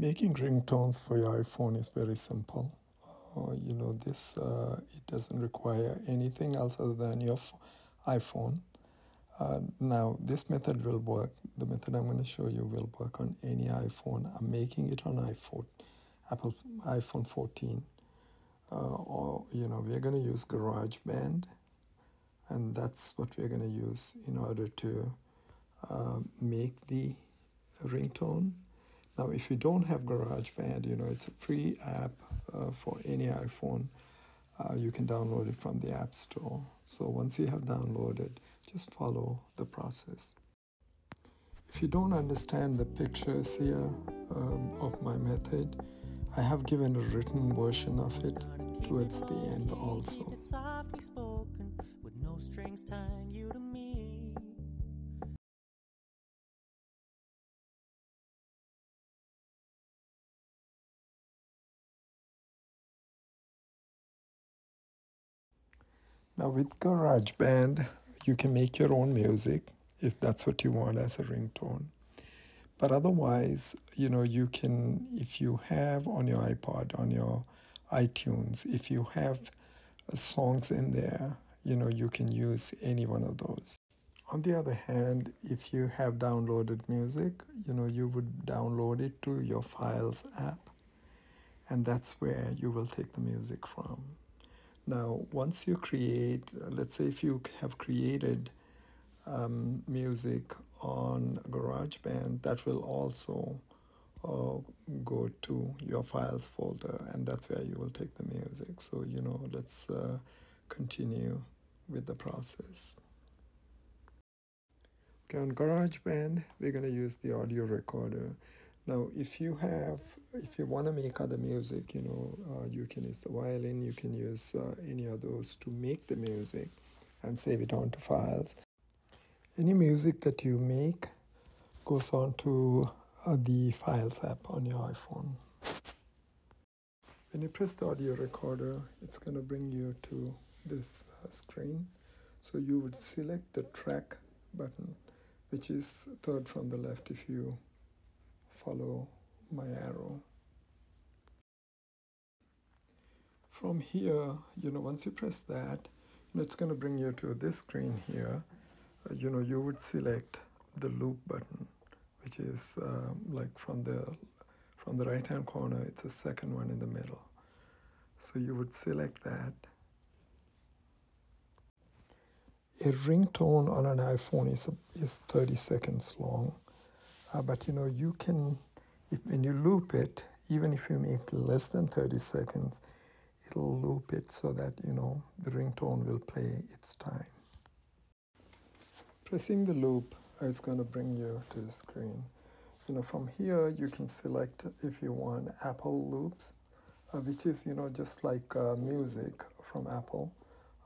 Making ringtones for your iPhone is very simple. It doesn't require anything else other than your iPhone. Now, this method will work. The method I'm going to show you will work on any iPhone. I'm making it on Apple iPhone 14. We're going to use GarageBand, and that's what we're going to use in order to make the ringtone. Now, if you don't have GarageBand, it's a free app for any iPhone. You can download it from the App Store. So once you have downloaded, just follow the process. If you don't understand the pictures here of my method, I have given a written version of it towards the end also. It's softly spoken with no strings tying you to me. Now with GarageBand, you can make your own music if that's what you want as a ringtone. But otherwise, you can, if you have on your iPod, on your iTunes, if you have songs in there, you can use any one of those. On the other hand, if you have downloaded music, you would download it to your Files app, and that's where you will take the music from. Now, once you create, let's say if you have created music on GarageBand, that will also go to your files folder, and that's where you will take the music. So, let's continue with the process. Okay, on GarageBand, we're going to use the audio recorder. Now, if you want to make other music, you can use the violin, you can use any of those to make the music and save it onto files. Any music that you make goes onto the Files app on your iPhone. When you press the audio recorder, it's going to bring you to this screen. So you would select the track button, which is third from the left if you follow my arrow. From here, once you press that, it's going to bring you to this screen here. You would select the loop button, which is like from the right hand corner, it's the second one in the middle. So you would select that. A ringtone on an iPhone is 30 seconds long, but you can, when you loop it, even if you make less than 30 seconds, it'll loop it so that the ringtone will play its time. Pressing the loop is going to bring you to the screen. From here you can select if you want Apple loops, which is just like music from Apple.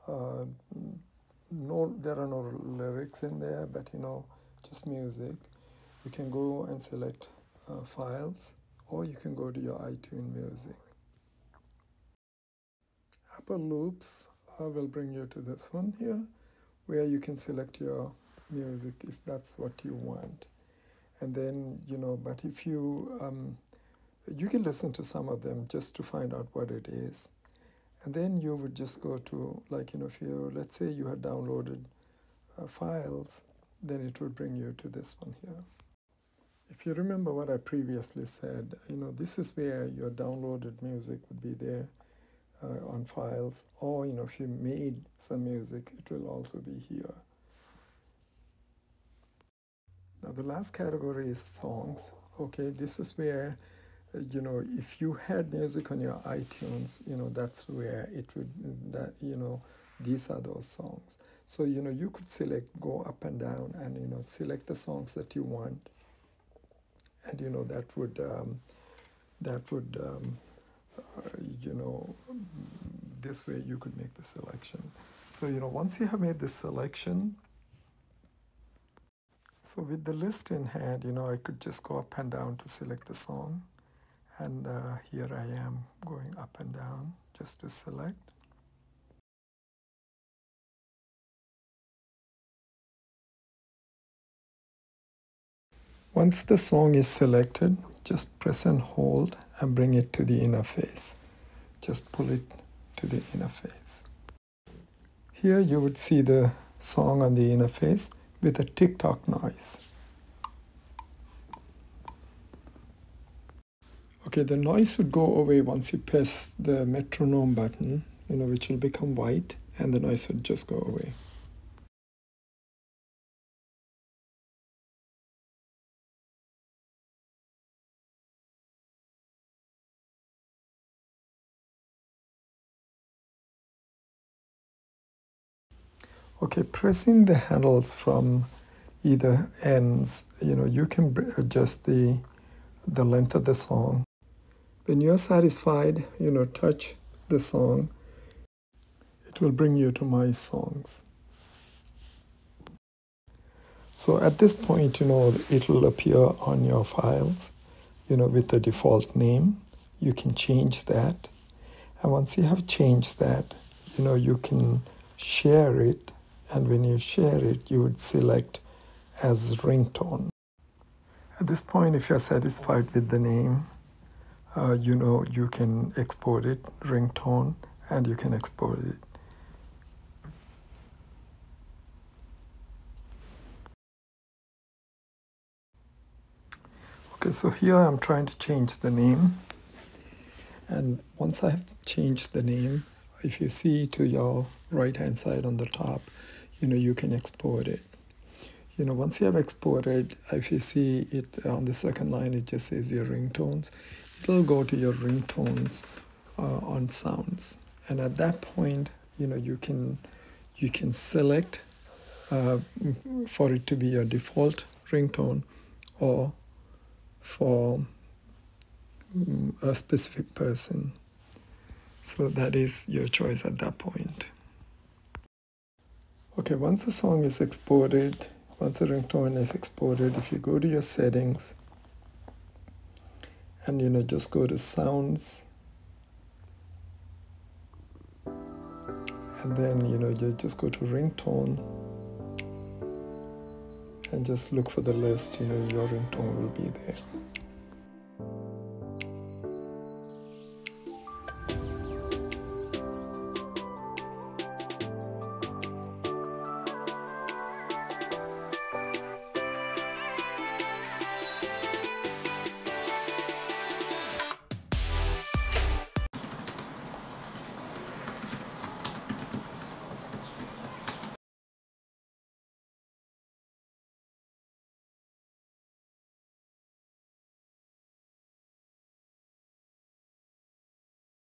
There are no lyrics in there, but just music. You can go and select files, or you can go to your iTunes Music. Apple loops will bring you to this one here, where you can select your music if that's what you want. And then, but if you can listen to some of them just to find out what it is. And then you would just go to, if you, let's say you had downloaded files, then it would bring you to this one here. If you remember what I previously said, this is where your downloaded music would be there on files, or if you made some music, it will also be here. Now the last category is songs. Okay, this is where if you had music on your iTunes, that's where it would, these are those songs. So you could select, go up and down, and select the songs that you want, and that would this way you could make the selection. So once you have made this selection, so with the list in hand, I could just go up and down to select the song. And here I am going up and down just to select. Once the song is selected, just press and hold and bring it to the interface. Just pull it to the interface. Here you would see the song on the interface with a tick-tock noise. Okay, the noise would go away once you press the metronome button, which will become white, and the noise would just go away. Okay, pressing the handles from either ends, you can adjust the length of the song. When you're satisfied, touch the song. It will bring you to My Songs. So at this point, it will appear on your files, with the default name. You can change that. And once you have changed that, you can share it. And when you share it, you would select as ringtone. At this point, if you're satisfied with the name, you can export it, ringtone, and you can export it. Okay, so here I'm trying to change the name. And once I have changed the name, if you see to your right-hand side on the top, you can export it. Once you have exported, if you see it on the second line, it just says your ringtones. It'll go to your ringtones on sounds. And at that point, you can select for it to be your default ringtone or for a specific person. So that is your choice at that point. Okay, once the song is exported, once the ringtone is exported, if you go to your settings and just go to sounds, and then you just go to ringtone and just look for the list, your ringtone will be there.